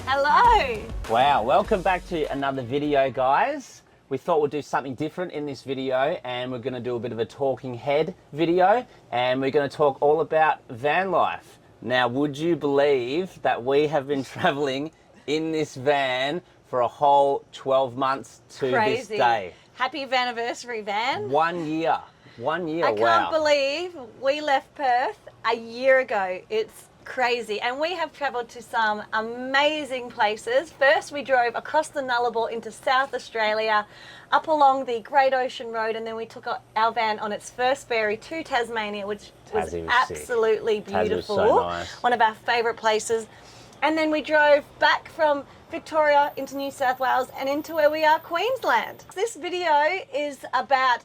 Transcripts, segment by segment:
Hello. Wow, welcome back to another video, guys. We thought we'd do something different in this video, and we're going to do a bit of a talking head video, and we're going to talk all about van life. Now, would you believe that we have been traveling in this van for a whole 12 months to this day? Happy anniversary, van. 1 year. 1 year, I wow. can't believe we left Perth a year ago. It's crazy. And we have travelled to some amazing places. First, we drove across the Nullarbor into South Australia, up along the Great Ocean Road, and then we took our van on its first ferry to Tasmania, which was absolutely beautiful. So nice. One of our favourite places. And then we drove back from Victoria into New South Wales and into where we are, Queensland. This video is about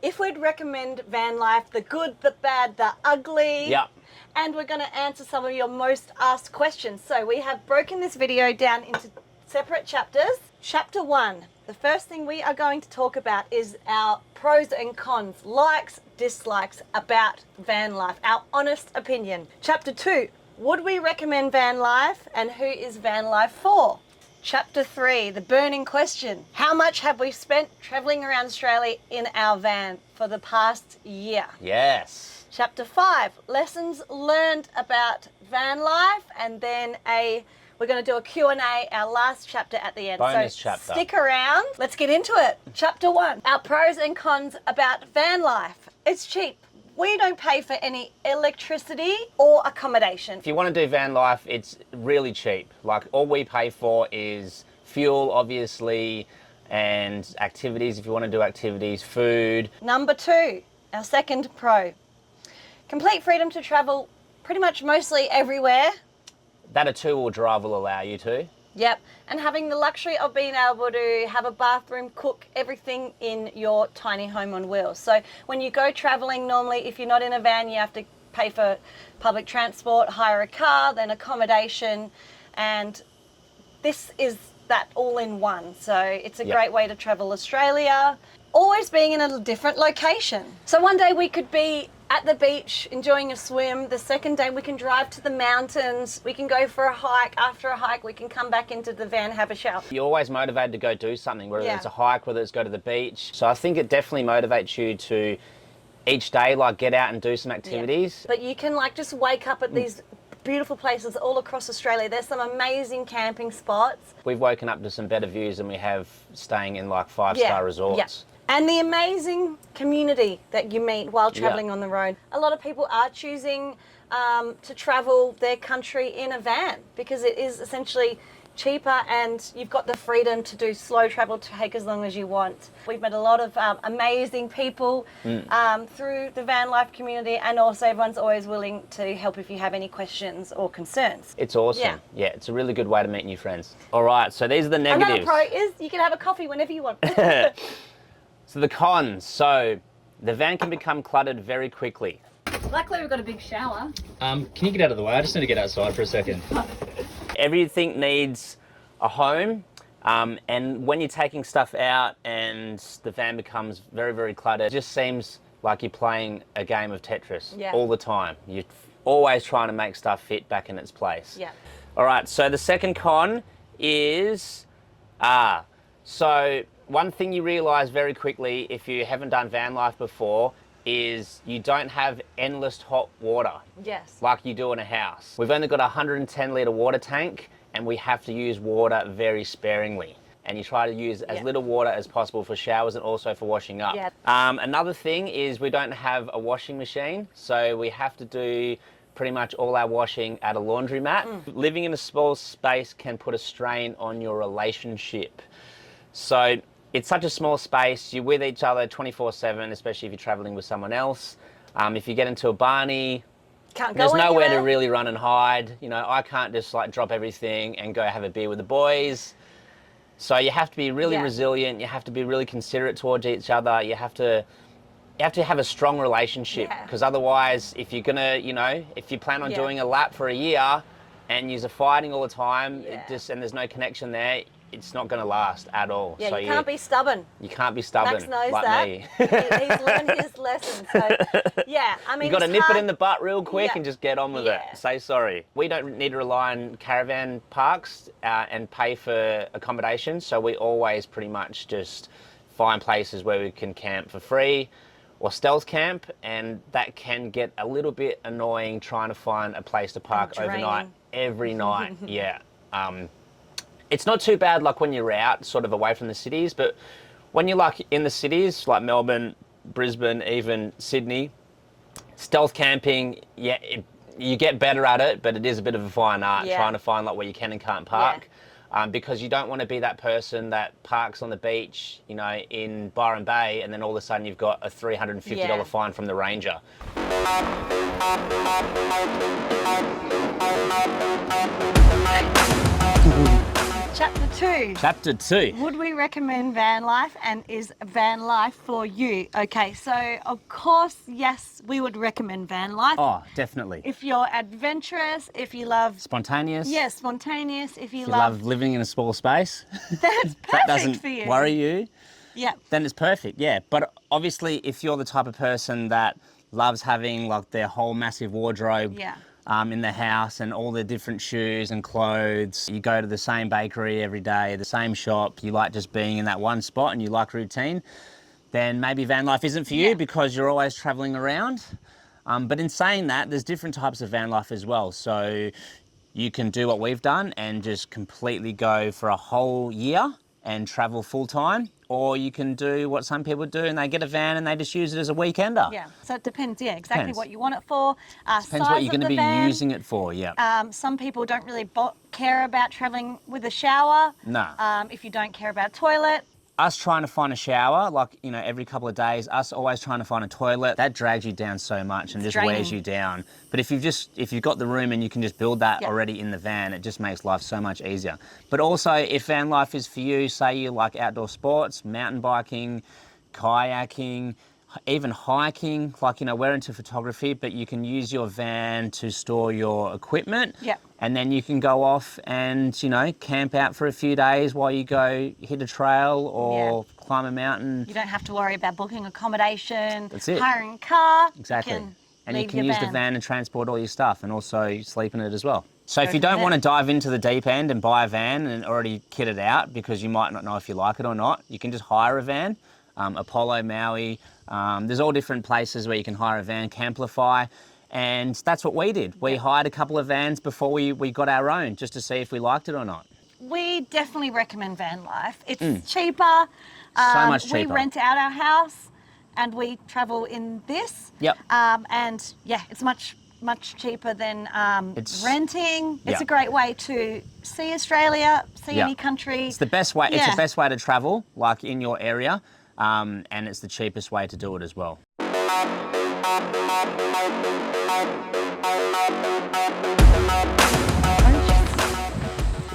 if we'd recommend van life, the good, the bad, the ugly. Yep. And we're going to answer some of your most asked questions. So we have broken this video down into separate chapters. Chapter 1, the first thing we are going to talk about is our pros and cons, likes, dislikes about van life, our honest opinion. Chapter 2, would we recommend van life and who is van life for? Chapter 3, the burning question. How much have we spent travelling around Australia in our van for the past year? Yes. Chapter 5, lessons learned about van life, and then we're going to do a Q&A, our last chapter at the end. Bonus so chapter. Stick around. Let's get into it. Chapter 1, our pros and cons about van life. It's cheap. We don't pay for any electricity or accommodation. If you want to do van life, it's really cheap. Like, all we pay for is fuel, obviously, and activities, if you want to do activities, food. Number 2, our second pro. Complete freedom to travel pretty much mostly everywhere. That a two-wheel drive will allow you to. Yep, and having the luxury of being able to have a bathroom, cook, everything in your tiny home on wheels. So when you go travelling, normally if you're not in a van, you have to pay for public transport, hire a car, then accommodation, and this is that all in one. So it's a great way to travel Australia, always being in a different location. So one day we could be at the beach enjoying a swim. The second day we can drive to the mountains. We can go for a hike. After a hike we can come back into the van, have a shower. You're always motivated to go do something, whether it's a hike, whether it's go to the beach. So I think it definitely motivates you to each day like get out and do some activities. But you can like just wake up at these beautiful places all across Australia. There's some amazing camping spots. We've woken up to some better views than we have staying in like five-star resorts. Yeah. And the amazing community that you meet while travelling on the road. A lot of people are choosing to travel their country in a van because it is essentially cheaper and you've got the freedom to do slow travel, to take as long as you want. We've met a lot of amazing people through the van life community, and also everyone's always willing to help if you have any questions or concerns. It's awesome. Yeah, it's a really good way to meet new friends. All right, so these are the negatives. Another pro is you can have a coffee whenever you want. So the cons. So the van can become cluttered very quickly. Luckily we've got a big shower. Can you get out of the way? I just need to get outside for a second. Everything needs a home, and when you're taking stuff out and the van becomes very, very cluttered, it just seems like you're playing a game of Tetris all the time. You're always trying to make stuff fit back in its place. Yeah. All right, so the second con is, so one thing you realise very quickly if you haven't done van life before is you don't have endless hot water like you do in a house. We've only got a 110 litre water tank and we have to use water very sparingly. And you try to use as little water as possible for showers and also for washing up. Another thing is we don't have a washing machine, so we have to do pretty much all our washing at a laundromat. Living in a small space can put a strain on your relationship. So it's such a small space, you're with each other 24/7, especially if you're traveling with someone else. If you get into a barney, there's nowhere to really run and hide. You know, I can't just like drop everything and go have a beer with the boys. So you have to be really resilient, you have to be really considerate towards each other, you have to have a strong relationship, because otherwise if you're gonna, you know, if you plan on doing a lap for a year and you're fighting all the time, and there's no connection there, it's not going to last at all. Yeah, so you can't be stubborn. You can't be stubborn. Max knows like that. me. He's learned his lesson. So, yeah, I mean, You got to it's nip hard. it in the butt real quick Yeah. and just get on with Yeah. it. Say sorry. We don't need to rely on caravan parks and pay for accommodation, so we always pretty much just find places where we can camp for free or stealth camp, and that can get a little bit annoying trying to find a place to park overnight every night. Yeah. It's not too bad like when you're out sort of away from the cities, but when you're like in the cities like Melbourne, Brisbane, even Sydney, stealth camping, yeah, you get better at it, but it is a bit of a fine art trying to find like where you can and can't park. Because you don't want to be that person that parks on the beach, you know, in Byron Bay, and then all of a sudden you've got a $350 fine from the ranger. Chapter 2. Chapter 2. Would we recommend van life, and is van life for you? Okay, so of course, yes, we would recommend van life. Oh, definitely. If you're adventurous, if you love... Spontaneous. Yeah, spontaneous. If you love living in a small space. That's perfect that doesn't for you. worry you. Yeah. Then it's perfect, yeah. But obviously, if you're the type of person that loves having like their whole massive wardrobe in the house and all the different shoes and clothes, you go to the same bakery every day, the same shop, you like just being in that one spot and you like routine, then maybe van life isn't for you because you're always traveling around. But in saying that, there's different types of van life as well. So you can do what we've done and just completely go for a whole year and travel full time, or you can do what some people do and they get a van and they just use it as a weekender. Yeah, so it depends, exactly what you want it for. Depends what you're going to be using it for, some people don't really care about travelling with a shower. No. If you don't care about a toilet. Us trying to find a shower, like, you know, every couple of days, us always trying to find a toilet, that drags you down so much and just wears you down. But if you've got the room and you can just build that already in the van, it just makes life so much easier. But also, if van life is for you, say you like outdoor sports, mountain biking, kayaking, even hiking, like, you know, we're into photography, but you can use your van to store your equipment. Yeah. And then you can go off and, you know, camp out for a few days while you go hit a trail or climb a mountain. You don't have to worry about booking accommodation, That's it. hiring a car. Exactly. And you can use the van and transport all your stuff and also sleep in it as well. So if you don't want to dive into the deep end and buy a van and already kit it out because you might not know if you like it or not, you can just hire a van. Apollo, Maui, there's all different places where you can hire a van, Camplify. And that's what we did. We hired a couple of vans before we got our own, just to see if we liked it or not. We definitely recommend van life. It's cheaper. So much cheaper. We rent out our house and we travel in this. Yep. And yeah, it's much cheaper than renting. It's a great way to see Australia, see any country. It's the best way. It's the best way to travel, like in your area, and it's the cheapest way to do it as well.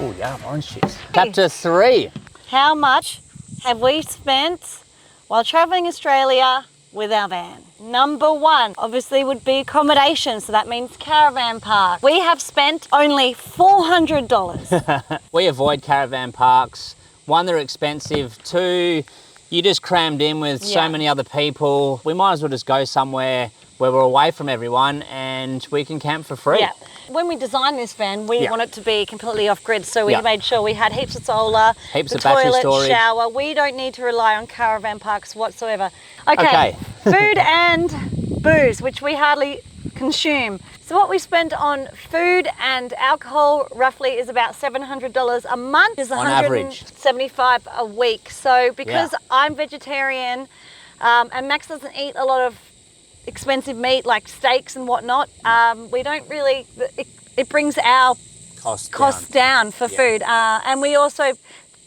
Oh yeah, orange juice. Chapter 3. How much have we spent while travelling Australia with our van? Number 1, obviously, would be accommodation, so that means caravan park. We have spent only $400. We avoid caravan parks. 1, they're expensive. 2, you just crammed in with so many other people. We might as well just go somewhere where we're away from everyone and we can camp for free. Yeah. When we designed this van, we want it to be completely off-grid, so we made sure we had heaps of solar, heaps the of battery toilet, storage, shower. We don't need to rely on caravan parks whatsoever. Okay. Food and booze, which we hardly consume. So what we spend on food and alcohol roughly is about $700 a month. Is on average. $175 a week. So because I'm vegetarian and Max doesn't eat a lot of expensive meat like steaks and whatnot, we don't really, it brings our costs down for food. And we also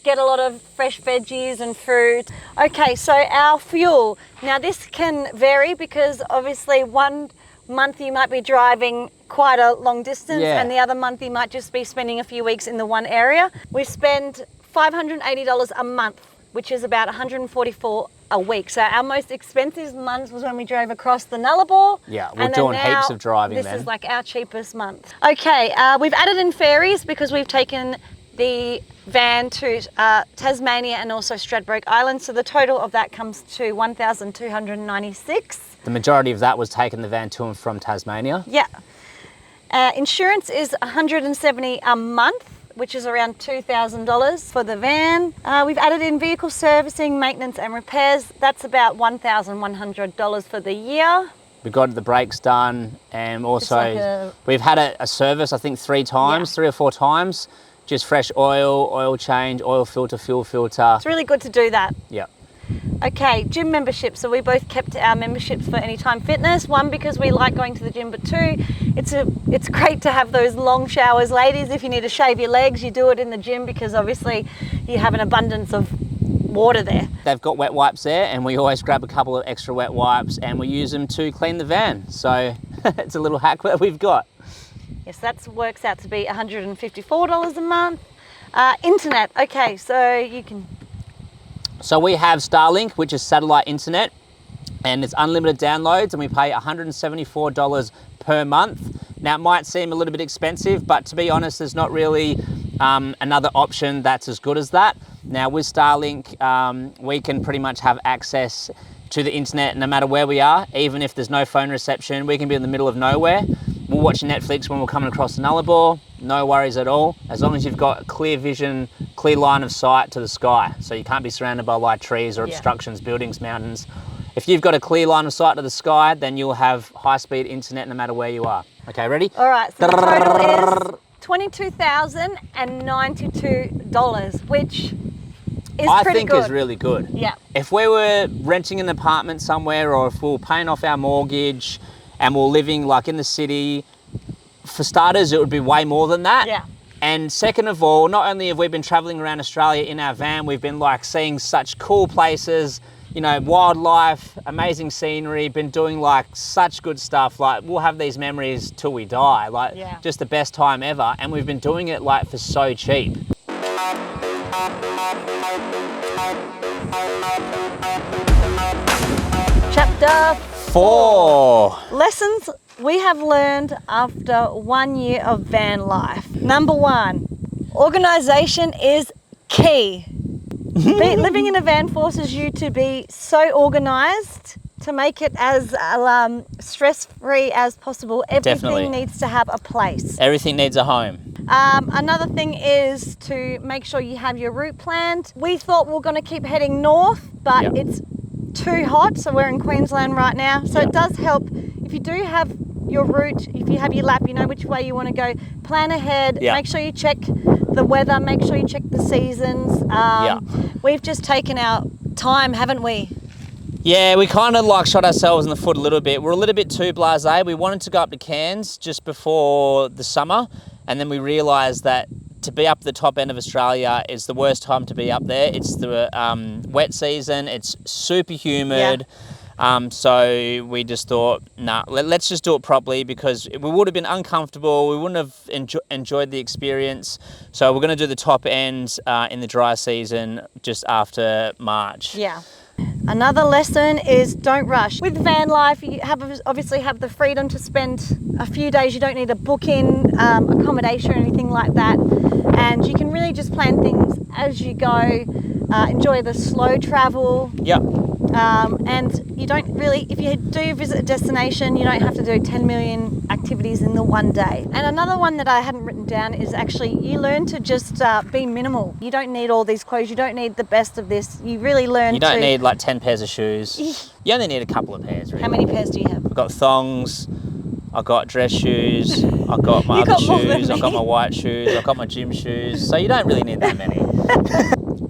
get a lot of fresh veggies and fruit. Okay, so our fuel. Now this can vary because obviously one month you might be driving quite a long distance and the other month you might just be spending a few weeks in the one area. We spend $580 a month, which is about $144 a week. So our most expensive month was when we drove across the Nullarbor. Yeah, we're doing heaps of driving then. This is like our cheapest month. Okay, we've added in ferries because we've taken the van to Tasmania and also Stradbroke Island. So the total of that comes to $1,296. The majority of that was taking the van to and from Tasmania. Yeah. Insurance is $170 a month, which is around $2,000 for the van. We've added in vehicle servicing, maintenance and repairs. That's about $1,100 for the year. We got the brakes done, and also we've had a service, I think 3 times, 3 or 4 times. Just fresh oil change, oil filter, fuel filter. It's really good to do that. Yeah. Okay, gym membership. So we both kept our memberships for Anytime Fitness. 1, because we like going to the gym, but 2, it's great to have those long showers, ladies. If you need to shave your legs, you do it in the gym because obviously you have an abundance of water there. They've got wet wipes there, and we always grab a couple of extra wet wipes and we use them to clean the van. So it's a little hack that we've got. Yes, that works out to be $154 a month. Internet, okay, so you can... So we have Starlink, which is satellite internet, and it's unlimited downloads, and we pay $174 per month. Now, it might seem a little bit expensive, but to be honest, there's not really another option that's as good as that. Now, with Starlink, we can pretty much have access to the internet no matter where we are, even if there's no phone reception. We can be in the middle of nowhere. We're watching Netflix when we're coming across the Nullarbor, no worries at all, as long as you've got clear vision, clear line of sight to the sky. So you can't be surrounded by like trees or obstructions, buildings, mountains. If you've got a clear line of sight to the sky, then you'll have high-speed internet no matter where you are. Okay, ready? All right, so the total is $22,092, which is I pretty think good. is really good. Yeah. If we were renting an apartment somewhere, or if we were paying off our mortgage and we're living like in the city, for starters, it would be way more than that. Yeah. And second of all, not only have we been traveling around Australia in our van, we've been like seeing such cool places, you know, wildlife, amazing scenery, been doing like such good stuff. Like we'll have these memories till we die, like just the best time ever. And we've been doing it like for so cheap. Chapter 4. Lessons we have learned after 1 year of van life. Number 1, organisation is key. Living in a van forces you to be so organised, to make it as stress-free as possible. Everything needs to have a place. Everything needs a home. Another thing is to make sure you have your route planned. We thought we were going to keep heading north, but it's too hot, so we're in Queensland right now. So it does help if you do have your route, if you have your lap, you know which way you want to go, plan ahead, make sure you check the weather, make sure you check the seasons. We've just taken our time, haven't we? Yeah, we kind of like shot ourselves in the foot a little bit. We're a little bit too blasé. We wanted to go up to Cairns just before the summer, and then we realised that to be up the top end of Australia is the worst time to be up there. It's the wet season, it's super humid. So we just thought, nah, let's just do it properly, because we would have been uncomfortable. We wouldn't have enjoyed the experience. So we're going to do the top end in the dry season just after March. Yeah. Another lesson is don't rush. With van life, you obviously have the freedom to spend a few days. You don't need to book in accommodation or anything like that. And you can really just plan things as you go, enjoy the slow travel. And you don't really, if you do visit a destination, you don't have to do 10 million activities in the one day. And another one that I hadn't written down is actually you learn to just be minimal. You don't need all these clothes. You don't need the best of this. You really learn to... You don't need like 10 pairs of shoes. You only need a couple of pairs, really. How many pairs do you have? I've got thongs, I've got dress shoes, I've got my other shoes, I've got my white shoes, I've got my gym shoes. So you don't really need that many.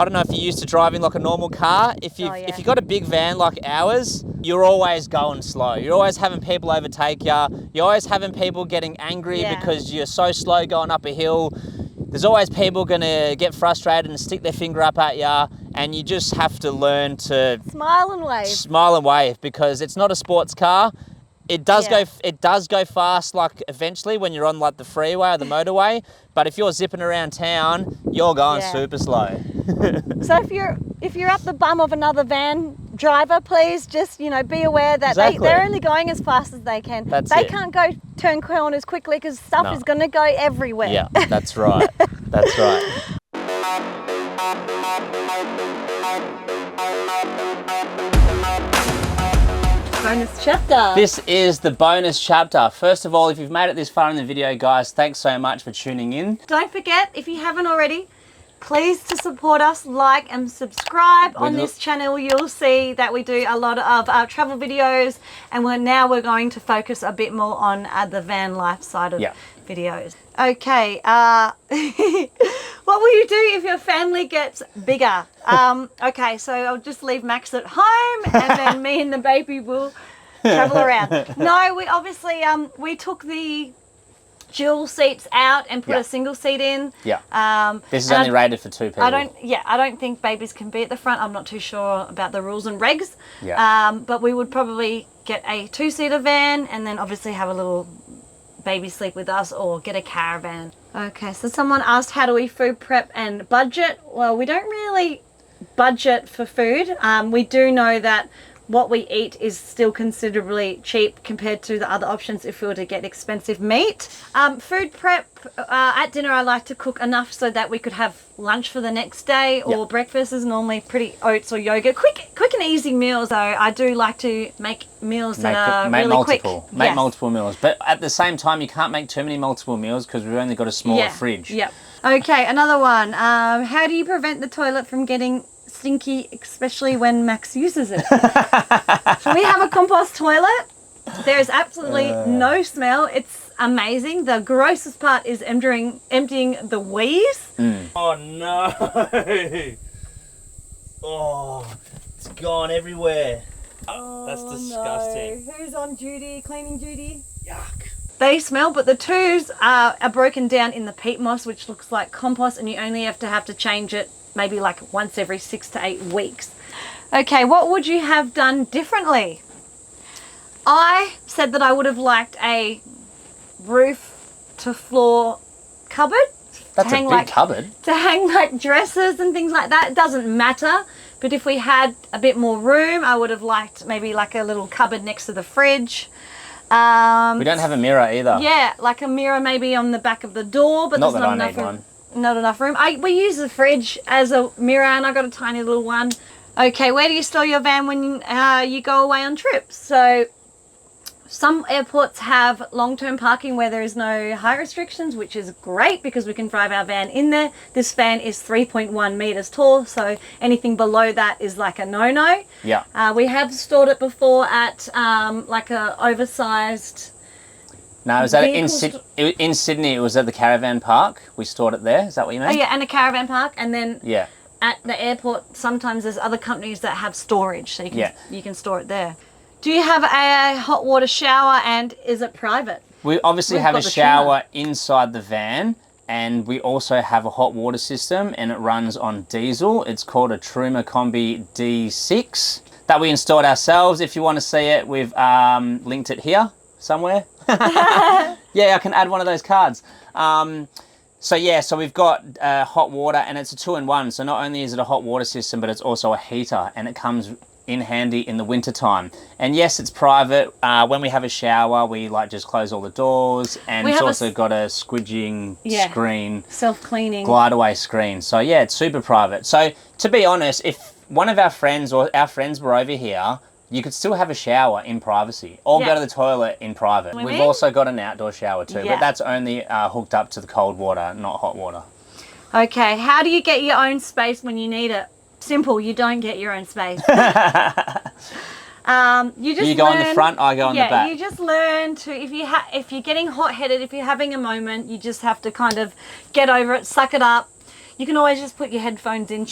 I don't know if you're used to driving like a normal car. If you've got a big van like ours, you're always going slow. You're always having people overtake you. You're always having people getting angry because you're so slow going up a hill. There's always people going to get frustrated and stick their finger up at you, and you just have to learn to smile and wave. Smile and wave, because it's not a sports car. It does go fast, like eventually when you're on like the freeway or the motorway, but if you're zipping around town, you're going super slow. So if you're up the bum of another van driver, please just be aware that they're only going as fast as they can. They can't go turn corners quickly because stuff is going to go everywhere. Yeah, that's right. That's right. Bonus chapter. This is the bonus chapter. First of all, if you've made it this far in the video, guys, thanks so much for tuning in. Don't forget, if you haven't already, please to support us, like and subscribe on this channel. You'll see that we do a lot of travel videos, and we're going to focus a bit more on the van life side of videos. Okay, what will you do if your family gets bigger? Okay, so I'll just leave Max at home, and then me and the baby will travel around. No, we obviously we took the dual seats out and put a single seat in. Yeah. This is only rated for 2 people. I don't think babies can be at the front. I'm not too sure about the rules and regs. Yeah. But we would probably get a 2-seater van, and then obviously have a little baby sleep with us, or get a caravan. Okay, so someone asked, how do we food prep and budget? Well, we don't really budget for food. We do know that what we eat is still considerably cheap compared to the other options if we were to get expensive meat. Food prep, at dinner I like to cook enough so that we could have lunch for the next day, or breakfast is normally pretty oats or yogurt. Quick and easy meals though. I do like to make meals that are really quick. Make multiple meals. But at the same time, you can't make too many multiple meals because we've only got a smaller fridge. Yep. Okay, another one. How do you prevent the toilet from getting stinky, especially when Max uses it? So we have a compost toilet. There is absolutely no smell. It's amazing. The grossest part is emptying the wheeze. Oh no! Oh, it's gone everywhere. That's disgusting. No. Who's on duty? Cleaning duty? Yuck. They smell, but the twos are broken down in the peat moss, which looks like compost, and you only have to change it maybe like once every 6 to 8 weeks. Okay, what would you have done differently? I said that I would have liked a roof to floor cupboard. That's a big cupboard. To hang like dresses and things like that. It doesn't matter. But if we had a bit more room, I would have liked maybe like a little cupboard next to the fridge. We don't have a mirror either. Yeah, like a mirror maybe on the back of the door, but there's not enough room. Not enough room. We use the fridge as a mirror, and I got a tiny little one. Okay, where do you store your van when you go away on trips? So some airports have long-term parking where there is no height restrictions, which is great because we can drive our van in there. This van is 3.1 meters tall, so anything below that is like a no-no. Yeah. We have stored it before at like a oversized. No, it was in Sydney. It was at the caravan park. We stored it there. Is that what you mean? Oh yeah, and a caravan park, and then at the airport, sometimes there's other companies that have storage, so you can store it there. Do you have a hot water shower, and is it private? We obviously have a shower inside the van, and we also have a hot water system, and it runs on diesel. It's called a Truma Combi D6 that we installed ourselves. If you want to see it, we've linked it here somewhere. Yeah, I can add one of those cards. So we've got hot water, and it's a 2-in-1. So not only is it a hot water system, but it's also a heater, and it comes in handy in the winter time. And yes, it's private. When we have a shower, we like just close all the doors, and it's also got a squidging screen, self-cleaning glide away screen. So yeah, it's super private. So to be honest, if one of our friends or our friends were over here, you could still have a shower in privacy, or go to the toilet in private. We've also got an outdoor shower too, but that's only hooked up to the cold water, not hot water. Okay, how do you get your own space when you need it? Simple, you don't get your own space. You go in the front, I go in the back. Yeah, you just learn to, if you're getting hot-headed, if you're having a moment, you just have to kind of get over it, suck it up. You can always just put your headphones in,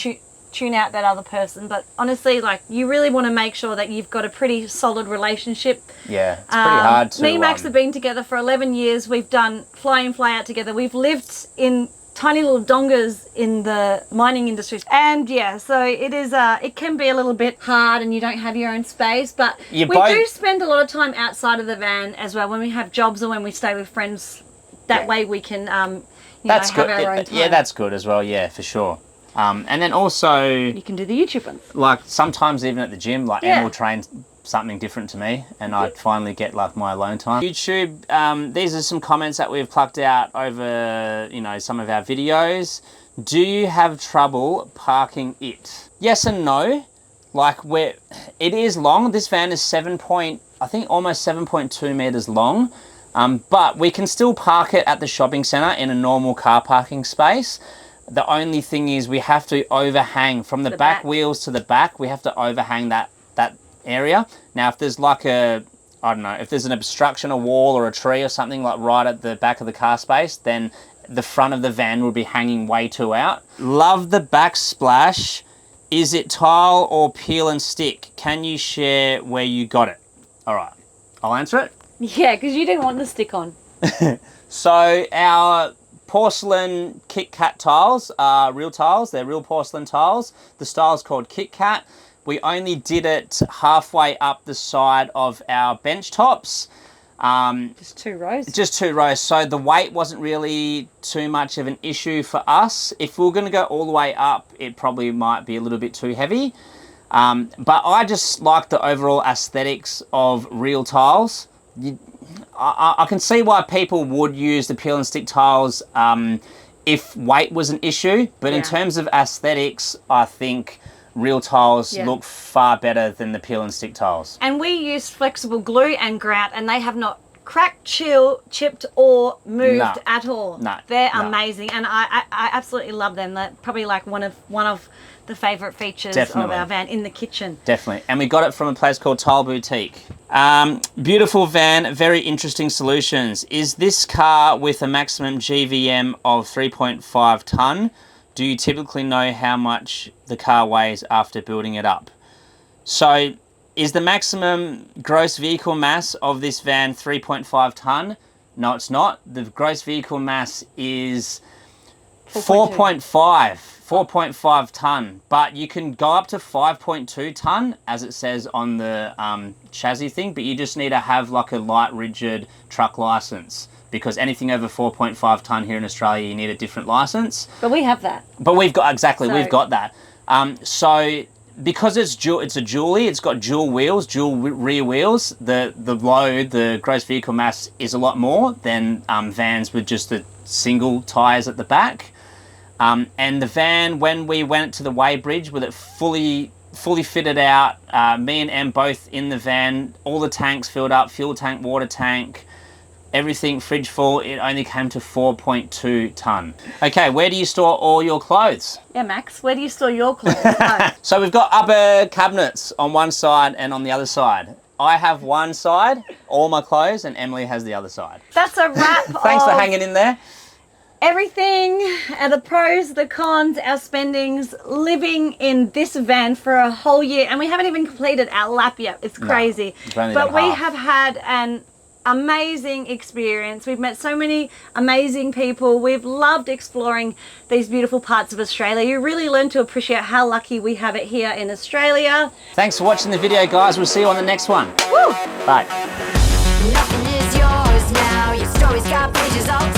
tune out that other person, but honestly, like, you really want to make sure that you've got a pretty solid relationship. Yeah, it's pretty hard to... Me and Max have been together for 11 years. We've done fly in, fly out together. We've lived in tiny little dongas in the mining industry, and yeah, so it is it can be a little bit hard, and you don't have your own space, but we do spend a lot of time outside of the van as well when we have jobs or when we stay with friends. That way we can have our own time. Yeah, that's good as well. Yeah, for sure. And then also you can do the YouTube ones. Like sometimes even at the gym, like Em will train something different to me, and I'd finally get like my alone time. YouTube, these are some comments that we've plucked out over, you know, some of our videos. Do you have trouble parking it? Yes and no. Like it is long. This van is I think almost 7.2 meters long. But we can still park it at the shopping centre in a normal car parking space. The only thing is we have to overhang from the back wheels to the back. We have to overhang that area. Now, if there's like I don't know, if there's an obstruction, a wall or a tree or something like right at the back of the car space, then the front of the van will be hanging way too out. Love the backsplash. Is it tile or peel and stick? Can you share where you got it? All right, I'll answer it. Yeah, because you didn't want the stick on. So our porcelain Kit Kat tiles are real tiles. They're real porcelain tiles. The style's called Kit Kat. We only did it halfway up the side of our bench tops. Just 2 rows. Just 2 rows. So the weight wasn't really too much of an issue for us. If we were going to go all the way up, it probably might be a little bit too heavy. But I just like the overall aesthetics of real tiles. I can see why people would use the peel and stick tiles if weight was an issue, but in terms of aesthetics, I think real tiles look far better than the peel and stick tiles. And we use flexible glue and grout, and they have not cracked, chipped or moved at all. No, they're amazing, and I absolutely love them. They're probably like one of the favourite features of our van in the kitchen. Definitely. And we got it from a place called Tile Boutique. Beautiful van, very interesting solutions. Is this car with a maximum GVM of 3.5 tonne? Do you typically know how much the car weighs after building it up? So is the maximum gross vehicle mass of this van 3.5 tonne? No, it's not. The gross vehicle mass is 4.5 tonne, but you can go up to 5.2 tonne as it says on the chassis thing, but you just need to have like a light rigid truck license, because anything over 4.5 tonne here in Australia, you need a different license. But we have that. But we've got, we've got that. So because it's a dually, it's got dual wheels, dual rear wheels, the load, the gross vehicle mass is a lot more than vans with just the single tyres at the back. And the van, when we went to the weighbridge with it fully fitted out, me and Em both in the van, all the tanks filled up, fuel tank, water tank, everything fridge full, it only came to 4.2 tonne. Okay, where do you store all your clothes? Yeah, Max, where do you store your clothes? So we've got upper cabinets on one side and on the other side. I have one side, all my clothes, and Emily has the other side. That's a wrap. Thanks for hanging in there. Everything, the pros, the cons, our spendings, living in this van for a whole year, and we haven't even completed our lap yet. It's crazy. No, but we have had an amazing experience. We've met so many amazing people. We've loved exploring these beautiful parts of Australia. You really learn to appreciate how lucky we have it here in Australia. Thanks for watching the video, guys. We'll see you on the next one. Woo! Bye. Nothing is yours now. Your story's got pages all